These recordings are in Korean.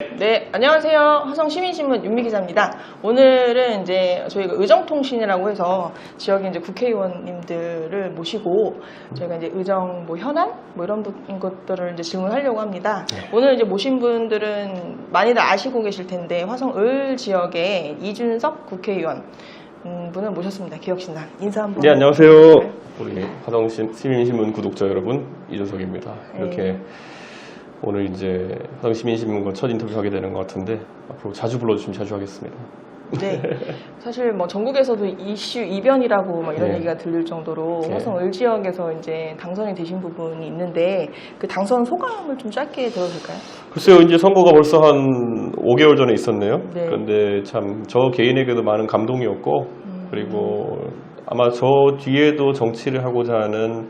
네, 안녕하세요. 화성시민신문 윤미 기자입니다. 오늘은 이제 저희가 의정통신이라고 해서 지역의 이제 국회의원님들을 모시고 저희가 이제 의정 현안 이런 것들을 이제 질문하려고 합니다. 오늘 이제 모신 분들은 많이들 아시고 계실 텐데 화성을 지역의 이준석 국회의원 분을 모셨습니다. 기억신당 인사 한번. 네, 안녕하세요. 우리 화성시민신문 구독자 여러분, 이준석입니다. 이렇게 오늘 이제 화성시민신문과 첫 인터뷰하게 되는 것 같은데 앞으로 자주 불러주시면 자주 하겠습니다. 네, 사실 뭐 전국에서도 이슈 이변이라고 이런 얘기가 들릴 정도로 화성을 지역에서 이제 당선이 되신 부분이 있는데 그 당선 소감을 좀 짧게 들어볼까요? 글쎄요, 이제 선거가 벌써 한 5개월 전에 있었네요. 네. 그런데 참 저 개인에게도 많은 감동이었고 그리고 아마 저 뒤에도 정치를 하고자 하는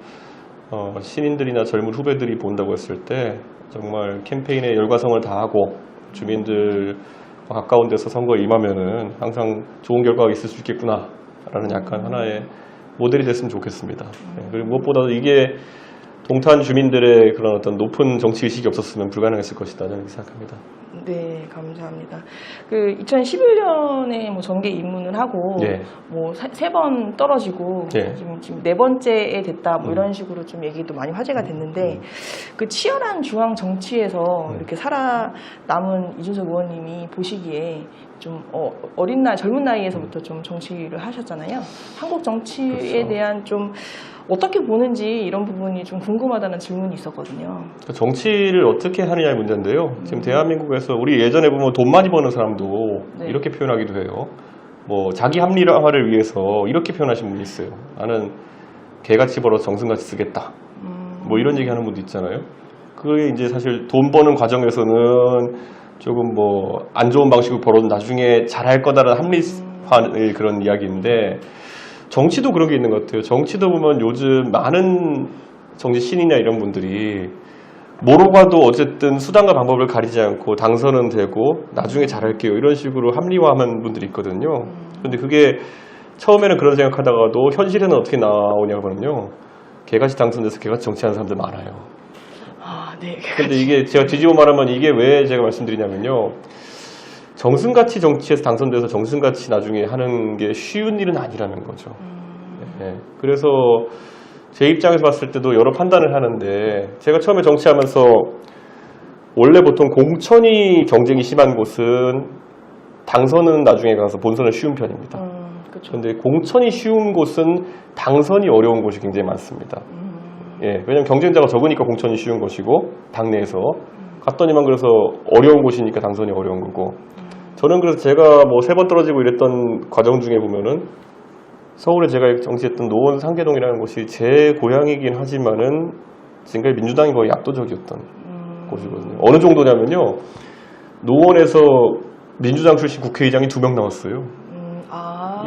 신인들이나 젊은 후배들이 본다고 했을 때 정말 캠페인에 열과성을 다하고 주민들과 가까운 데서 선거에 임하면은 항상 좋은 결과가 있을 수 있겠구나 라는 약간 하나의 모델이 됐으면 좋겠습니다. 네, 그리고 무엇보다도 이게 동탄 주민들의 그런 어떤 높은 정치의식이 없었으면 불가능했을 것이다 저는 생각합니다. 네, 감사합니다. 그 2011년에 정계 입문을 하고 세 번 떨어지고 지금 네 번째에 됐다 이런 식으로 좀 얘기도 많이 화제가 됐는데 그 치열한 중앙 정치에서 이렇게 살아남은 이준석 의원님이 보시기에 좀 어린 나이, 젊은 나이에서부터 좀 정치를 하셨잖아요. 한국 정치에 대한 좀 어떻게 보는지 이런 부분이 좀 궁금하다는 질문이 있었거든요. 정치를 어떻게 하느냐의 문제인데요. 지금 대한민국에서 우리 예전에 보면 돈 많이 버는 사람도 이렇게 표현하기도 해요. 뭐 자기 합리화를 위해서 이렇게 표현하신 분이 있어요. 나는 개같이 벌어서 정승같이 쓰겠다. 뭐 이런 얘기하는 분도 있잖아요. 그게 이제 사실 돈 버는 과정에서는 조금 안 좋은 방식으로 벌어도 나중에 잘할 거다라는 합리화의 그런 이야기인데 정치도 그런 게 있는 것 같아요. 정치도 보면 요즘 많은 정치 신이나 이런 분들이 뭐로 가도 어쨌든 수단과 방법을 가리지 않고 당선은 되고 나중에 잘할게요 이런 식으로 합리화하는 분들이 있거든요. 그런데 그게 처음에는 그런 생각하다가도 현실에는 어떻게 나오냐면요, 개같이 당선돼서 개같이 정치하는 사람들 많아요. 근데 이게 제가 뒤집어 말하면 이게 왜 제가 말씀드리냐면요, 정승같이 정치에서 당선돼서 정승같이 나중에 하는 게 쉬운 일은 아니라는 거죠. 그래서 제 입장에서 봤을 때도 여러 판단을 하는데, 제가 처음에 정치하면서 원래 보통 공천이 경쟁이 심한 곳은 당선은 나중에 가서 본선은 쉬운 편입니다. 그런데 공천이 쉬운 곳은 당선이 어려운 곳이 굉장히 많습니다. 왜냐하면 경쟁자가 적으니까 공천이 쉬운 것이고 당내에서 갔더니만 그래서 어려운 곳이니까 당선이 어려운 거고, 저는 그래서 제가 3번 떨어지고 이랬던 과정 중에 보면은 서울에 제가 정치했던 노원 상계동이라는 곳이 제 고향이긴 하지만은 지금까지 민주당이 거의 압도적이었던 곳이거든요. 어느 정도냐면요, 노원에서 민주당 출신 국회의장이 2명 나왔어요.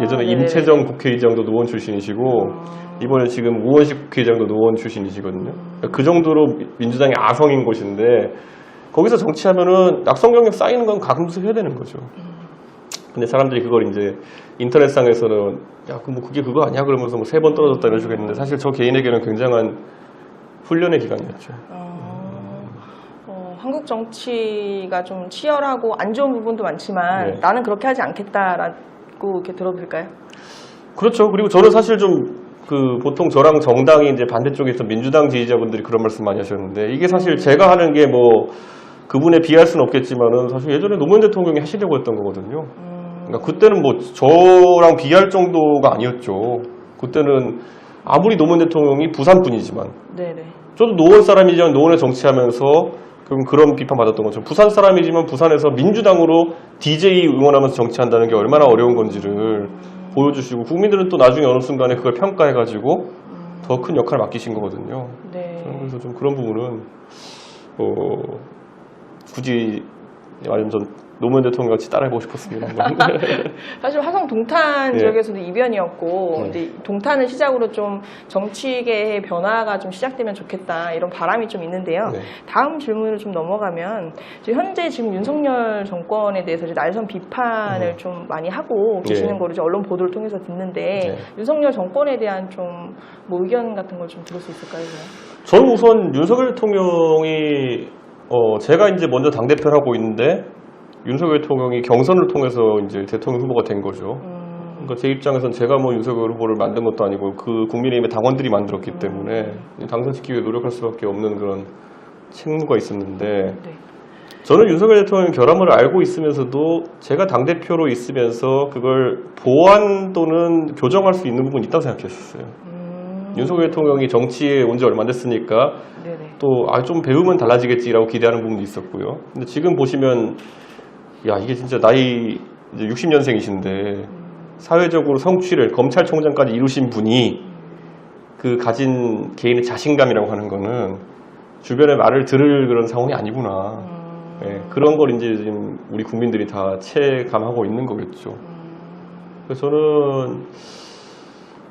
예전에 임채정 국회의장도 노원 출신이시고 이번에 지금 우원식 국회의장도 노원 출신이시거든요. 그 정도로 민주당이 아성인 곳인데 거기서 정치하면은 낙선 경력 쌓이는 건 가금수 해야 되는 거죠. 근데 사람들이 그걸 이제 인터넷상에서는 그게 그거 아니야? 그러면서 3번 떨어졌다 이런 식으로 했는데, 사실 저 개인에게는 굉장한 훈련의 기간이었죠. 한국 정치가 좀 치열하고 안 좋은 부분도 많지만 나는 그렇게 하지 않겠다라고 이렇게 들어볼까요? 그렇죠. 그리고 저는 사실 좀 보통 저랑 정당이 이제 반대쪽에 있던 민주당 지지자분들이 그런 말씀 많이 하셨는데, 이게 사실 제가 하는 게 그분에 비할 수는 없겠지만은 사실 예전에 노무현 대통령이 하시려고 했던 거거든요. 그러니까 그때는 저랑 비할 정도가 아니었죠. 그때는 아무리 노무현 대통령이 부산 분이지만, 저도 노원 사람이지만 노원에 정치하면서 그런 비판 받았던 것처럼 부산 사람이지만 부산에서 민주당으로 DJ 응원하면서 정치한다는 게 얼마나 어려운 건지를 보여주시고, 국민들은 또 나중에 어느 순간에 그걸 평가해가지고 더 큰 역할을 맡기신 거거든요. 저는 그래서 좀 그런 부분은 굳이 완전 노무현 대통령 같이 따라해보고 싶었습니다. 사실 화성 동탄 지역에서도 이변이었고 이제 동탄을 시작으로 좀 정치계의 변화가 좀 시작되면 좋겠다 이런 바람이 좀 있는데요. 다음 질문을 좀 넘어가면 현재 지금 윤석열 정권에 대해서 이제 날선 비판을 좀 많이 하고 계시는 거를 이제 언론 보도를 통해서 듣는데 윤석열 정권에 대한 좀 의견 같은 걸 좀 들을 수 있을까요? 저는 우선 윤석열 대통령이 제가 이제 먼저 당대표를 하고 있는데 윤석열 대통령이 경선을 통해서 이제 대통령 후보가 된 거죠. 그러니까 제 입장에서는 제가 뭐 윤석열 후보를 만든 것도 아니고 그 국민의힘의 당원들이 만들었기 때문에 당선시키기 위해 노력할 수밖에 없는 그런 책무가 있었는데 네. 저는 윤석열 대통령 결함을 알고 있으면서도 제가 당대표로 있으면서 그걸 보완 또는 교정할 수 있는 부분이 있다고 생각했었어요. 윤석열 대통령이 정치에 온 지 얼마 안 됐으니까 또 좀 배우면 달라지겠지라고 기대하는 부분도 있었고요. 근데 지금 보시면 야 이게 진짜 나이 이제 60년생이신데 사회적으로 성취를 검찰총장까지 이루신 분이 그 가진 개인의 자신감이라고 하는 거는 주변의 말을 들을 그런 상황이 아니구나. 네, 그런 걸 이제 지금 우리 국민들이 다 체감하고 있는 거겠죠. 그래서 저는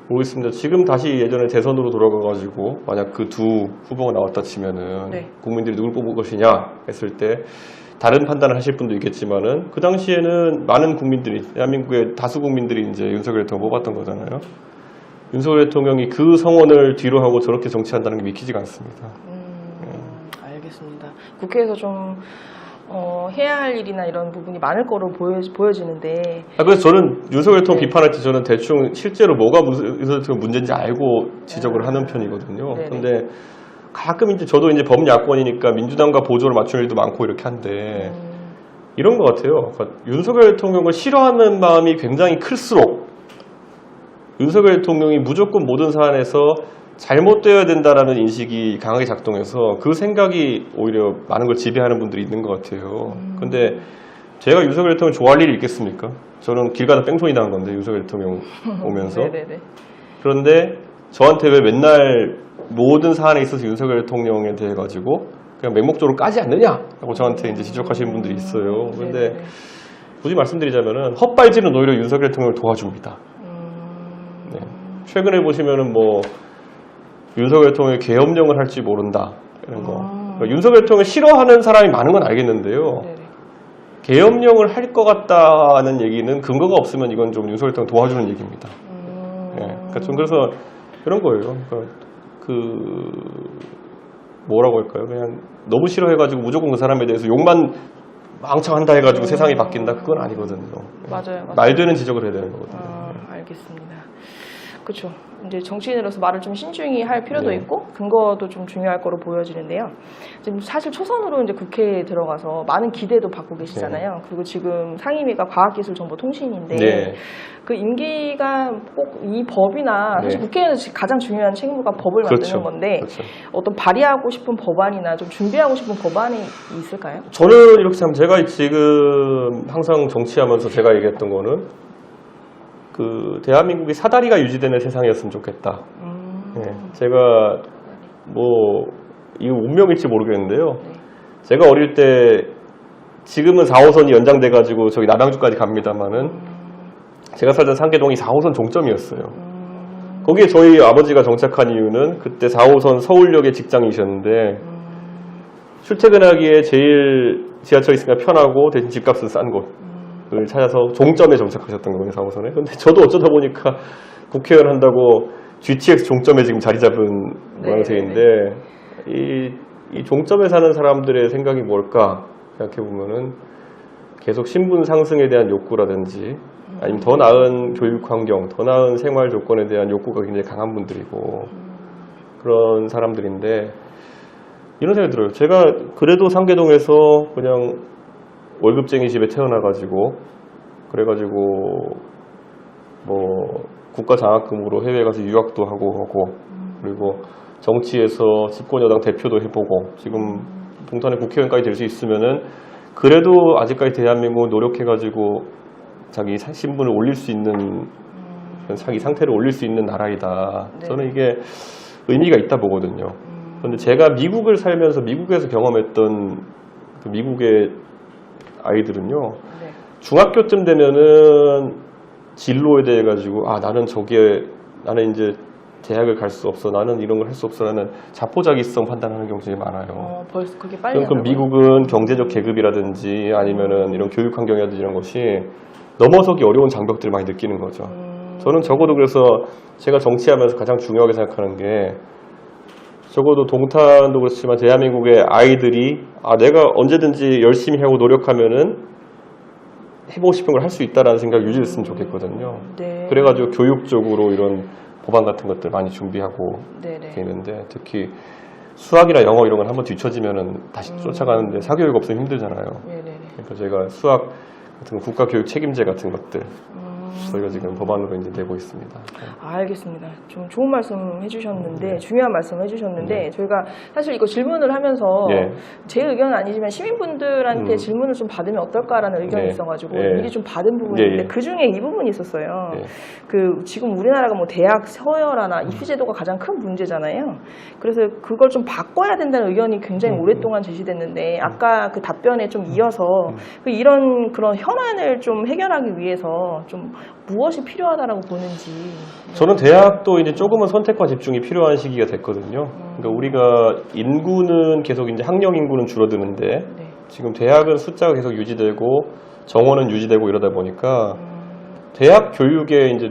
모르겠습니다. 지금 다시 예전에 대선으로 돌아가가지고 만약 그 두 후보가 나왔다 치면은 국민들이 누굴 뽑을 것이냐 했을 때 다른 판단을 하실 분도 있겠지만은 그 당시에는 많은 국민들이 대한민국의 다수 국민들이 이제 윤석열 대통령 뽑았던 거잖아요. 윤석열 대통령이 그 성원을 뒤로 하고 저렇게 정치한다는 게 믿기지가 않습니다. 알겠습니다. 국회에서 좀 해야 할 일이나 이런 부분이 많을 거로 보여지는데. 그래서 저는 윤석열 대통령 비판할 때 저는 대충 실제로 뭐가 윤석열 대통령 문제인지 알고 지적을 하는 편이거든요. 그런데 가끔 이제 저도 이제 범야권이니까 민주당과 보조를 맞추는 일도 많고 이렇게 한데 이런 것 같아요. 그러니까 윤석열 대통령을 싫어하는 마음이 굉장히 클수록 윤석열 대통령이 무조건 모든 사안에서 잘못되어야 된다라는 인식이 강하게 작동해서 그 생각이 오히려 많은 걸 지배하는 분들이 있는 것 같아요. 근데 제가 윤석열 대통령 좋아할 일이 있겠습니까? 저는 길 가다 뺑소니 당한 건데 윤석열 대통령 오면서. 그런데 저한테 왜 맨날 모든 사안에 있어서 윤석열 대통령에 대해 가지고 그냥 맹목적으로 까지 않느냐라고 저한테 이제 지적하시는 분들이 있어요. 그런데 굳이 말씀드리자면은 헛발질은 오히려 윤석열 대통령을 도와줍니다. 네. 최근에 보시면은 뭐 윤석열 대통령이 계엄령을 할지 모른다 이런 거. 그러니까 윤석열 대통령을 싫어하는 사람이 많은 건 알겠는데요. 계엄령을 할 것 같다는 얘기는 근거가 없으면 이건 좀 윤석열 대통령 도와주는 얘기입니다. 네. 그러니까 좀 그래서 그런 거예요. 그러니까 뭐라고 할까요? 그냥 너무 싫어해가지고 무조건 그 사람에 대해서 욕만 망창한다 해가지고 세상이 바뀐다 그건 아니거든요. 맞아요. 말 되는 지적을 해야 되는 거거든요. 알겠습니다. 그렇죠. 이제 정치인으로서 말을 좀 신중히 할 필요도 있고 근거도 좀 중요할 거로 보여지는데요. 지금 사실 초선으로 이제 국회에 들어가서 많은 기대도 받고 계시잖아요. 그리고 지금 상임위가 과학기술정보통신인데 그 임기가 꼭 이 법이나 사실 국회에서 가장 중요한 책무가 법을 만드는 건데 어떤 발의하고 싶은 법안이나 좀 준비하고 싶은 법안이 있을까요? 저는 이렇게 생각합니다. 제가 지금 항상 정치하면서 제가 얘기했던 거는 그 대한민국이 사다리가 유지되는 세상이었으면 좋겠다. 제가 뭐 이거 운명일지 모르겠는데요. 제가 어릴 때 지금은 4호선이 연장돼가지고 저기 남양주까지 갑니다만은 제가 살던 상계동이 4호선 종점이었어요. 거기에 저희 아버지가 정착한 이유는 그때 4호선 서울역에 직장이셨는데 출퇴근하기에 제일 지하철 있으니까 편하고 대신 집값은 싼 곳을 찾아서 종점에 정착하셨던 거예요, 4호선에. 근데 저도 어쩌다 보니까 국회의원 한다고 GTX 종점에 지금 자리 잡은 모양새인데 이 종점에 사는 사람들의 생각이 뭘까 생각해보면은 계속 신분 상승에 대한 욕구라든지 아니면 더 나은 교육 환경, 더 나은 생활 조건에 대한 욕구가 굉장히 강한 분들이고 그런 사람들인데 이런 생각이 들어요. 제가 그래도 상계동에서 그냥 월급쟁이 집에 태어나가지고 그래가지고 뭐 국가 장학금으로 해외 가서 유학도 하고 그리고 정치에서 집권여당 대표도 해보고 지금 동탄의 국회의원까지 될 수 있으면은 그래도 아직까지 대한민국은 노력해가지고 자기 신분을 올릴 수 있는 자기 상태를 올릴 수 있는 나라이다. 저는 이게 의미가 있다 보거든요. 그런데 제가 미국을 살면서 미국에서 경험했던 그 미국의 아이들은요. 중학교쯤 되면은 진로에 대해 가지고 나는 나는 이제 대학을 갈 수 없어. 나는 이런 걸 할 수 없어. 라는 자포자기성 판단하는 경우가 되게 많아요. 벌써 그게 빨리 그럼 미국은 경제적 계급이라든지 아니면은 이런 교육 환경이라든지 이런 것이 넘어서기 어려운 장벽들을 많이 느끼는 거죠. 저는 적어도 그래서 제가 정치하면서 가장 중요하게 생각하는 게 적어도 동탄도 그렇지만 대한민국의 아이들이 내가 언제든지 열심히 하고 노력하면은 해보고 싶은 걸 할 수 있다라는 생각이 유지됐으면 좋겠거든요. 네. 그래가지고 교육적으로 이런 법안 같은 것들 많이 준비하고 있는데 특히 수학이나 영어 이런 건 한번 뒤처지면은 다시 쫓아가는데 사교육 없으면 힘들잖아요. 그러니까 저희가 수학 같은 거 국가교육 책임제 같은 것들 저희가 지금 법안으로 이제 내고 있습니다. 알겠습니다. 좀 좋은 말씀 해주셨는데 중요한 말씀 해주셨는데 저희가 사실 이거 질문을 하면서 제 의견은 아니지만 시민분들한테 질문을 좀 받으면 어떨까라는 의견이 있어가지고 미리 좀 받은 부분인데 그 중에 이 부분이 있었어요. 그 지금 우리나라가 뭐 대학 서열화나 입시제도가 가장 큰 문제잖아요. 그래서 그걸 좀 바꿔야 된다는 의견이 굉장히 오랫동안 제시됐는데 아까 그 답변에 좀 이어서 이런 그런 현안을 좀 해결하기 위해서 좀 무엇이 필요하다라고 보는지. 저는 대학도 이제 조금은 선택과 집중이 필요한 시기가 됐거든요. 그러니까 우리가 인구는 계속 이제 학령 인구는 줄어드는데 지금 대학은 숫자가 계속 유지되고 정원은 유지되고 이러다 보니까 대학 교육의 이제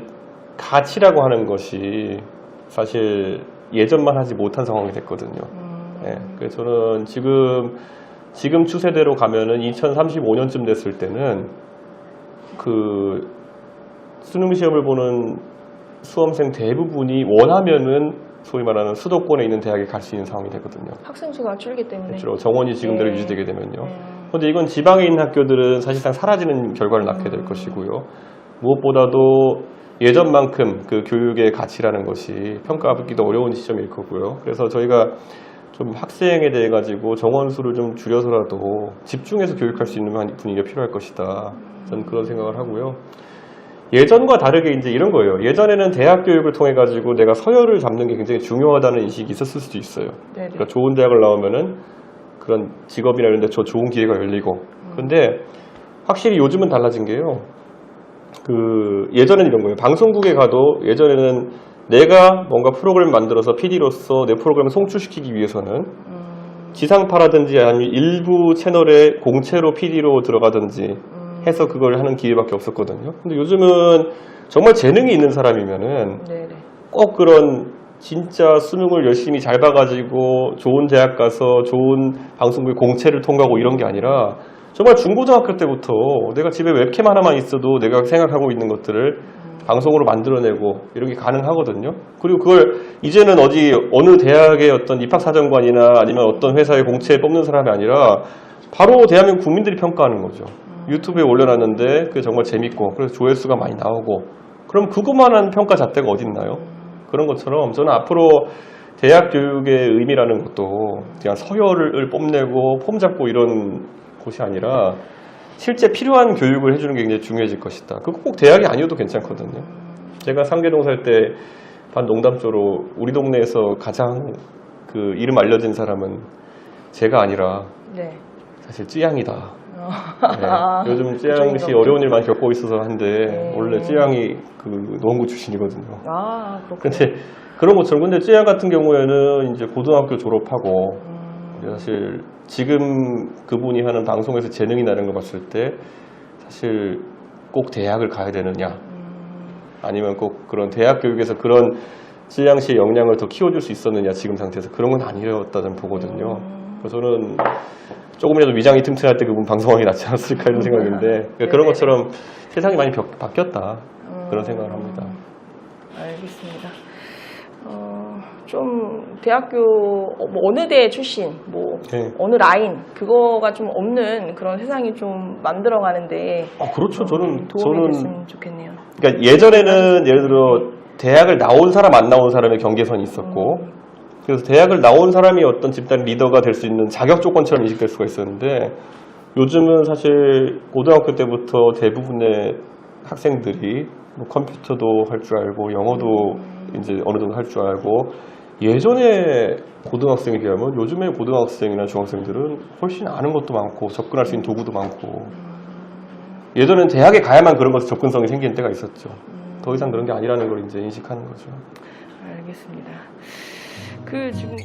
가치라고 하는 것이 사실 예전만 하지 못한 상황이 됐거든요. 그래서 저는 지금 추세대로 가면은 2035년쯤 됐을 때는 그 수능 시험을 보는 수험생 대부분이 원하면은 소위 말하는 수도권에 있는 대학에 갈 수 있는 상황이 되거든요. 학생 수가 줄기 때문에. 그렇죠. 정원이 지금대로 유지되게 되면요. 그런데 이건 지방에 있는 학교들은 사실상 사라지는 결과를 낳게 될 것이고요. 무엇보다도 예전만큼 그 교육의 가치라는 것이 평가받기도 어려운 시점일 거고요. 그래서 저희가 좀 학생에 대해 가지고 정원 수를 좀 줄여서라도 집중해서 교육할 수 있는 분위기가 필요할 것이다. 저는 그런 생각을 하고요. 예전과 다르게 이제 이런 거예요. 예전에는 대학 교육을 통해 가지고 내가 서열을 잡는 게 굉장히 중요하다는 인식이 있었을 수도 있어요. 그러니까 좋은 대학을 나오면은 그런 직업이나 이런 데 좋은 기회가 열리고. 근데 확실히 요즘은 달라진 게요. 예전에는 이런 거예요. 방송국에 가도 예전에는 내가 뭔가 프로그램을 만들어서 PD로서 내 프로그램을 송출시키기 위해서는 지상파라든지 아니면 일부 채널에 공채로 PD로 들어가든지 해서 그걸 하는 기회밖에 없었거든요. 근데 요즘은 정말 재능이 있는 사람이면은 꼭 그런 진짜 수능을 열심히 잘 봐가지고 좋은 대학 가서 좋은 방송국의 공채를 통과하고 이런 게 아니라 정말 중고등학교 때부터 내가 집에 웹캠 하나만 있어도 내가 생각하고 있는 것들을 방송으로 만들어내고 이런 게 가능하거든요. 그리고 그걸 이제는 어느 대학의 어떤 입학사정관이나 아니면 어떤 회사의 공채에 뽑는 사람이 아니라 바로 대한민국 국민들이 평가하는 거죠. 유튜브에 올려놨는데 그게 정말 재밌고 그래서 조회수가 많이 나오고 그럼 그것만한 평가 잣대가 어디 있나요? 그런 것처럼 저는 앞으로 대학 교육의 의미라는 것도 그냥 서열을 뽐내고 폼 잡고 이런 곳이 아니라 실제 필요한 교육을 해주는 게 굉장히 중요해질 것이다. 그거 꼭 대학이 아니어도 괜찮거든요. 제가 상계동 살 때 반 농담조로 우리 동네에서 가장 그 이름 알려진 사람은 제가 아니라 사실 쯔양이다. 요즘 쯔양 씨 어려운 일 많이 겪고 있어서 한데 원래 쯔양이 그 노원구 출신이거든요. 그런데 그런 것처럼 근데 쯔양 같은 경우에는 이제 고등학교 졸업하고 사실 지금 그분이 하는 방송에서 재능이 나는 거 봤을 때 사실 꼭 대학을 가야 되느냐 아니면 꼭 그런 대학 교육에서 그런 쯔양 씨의 역량을 더 키워줄 수 있었느냐 지금 상태에서 그런 건 아니었다 저는 보거든요. 그래서 저는 조금이라도 위장이 튼튼할 때 그분 방송하기 낫지 않았을까 이런 생각인데 그런 것처럼 세상이 많이 바뀌었다 그런 생각을 합니다. 알겠습니다. 좀 대학교 어느 대 출신 어느 라인 그거가 좀 없는 그런 세상이 좀 만들어가는데 그렇죠. 도움이 됐으면 좋겠네요. 그러니까 예전에는 예를 들어 대학을 나온 사람 안 나온 사람의 경계선이 있었고 그래서 대학을 나온 사람이 어떤 집단 리더가 될 수 있는 자격 조건처럼 인식될 수가 있었는데 요즘은 사실 고등학교 때부터 대부분의 학생들이 컴퓨터도 할 줄 알고 영어도 이제 어느 정도 할 줄 알고 예전에 고등학생에 비하면 요즘의 고등학생이나 중학생들은 훨씬 아는 것도 많고 접근할 수 있는 도구도 많고 예전에는 대학에 가야만 그런 것에 접근성이 생기는 때가 있었죠. 더 이상 그런 게 아니라는 걸 이제 인식하는 거죠. 알겠습니다. 지금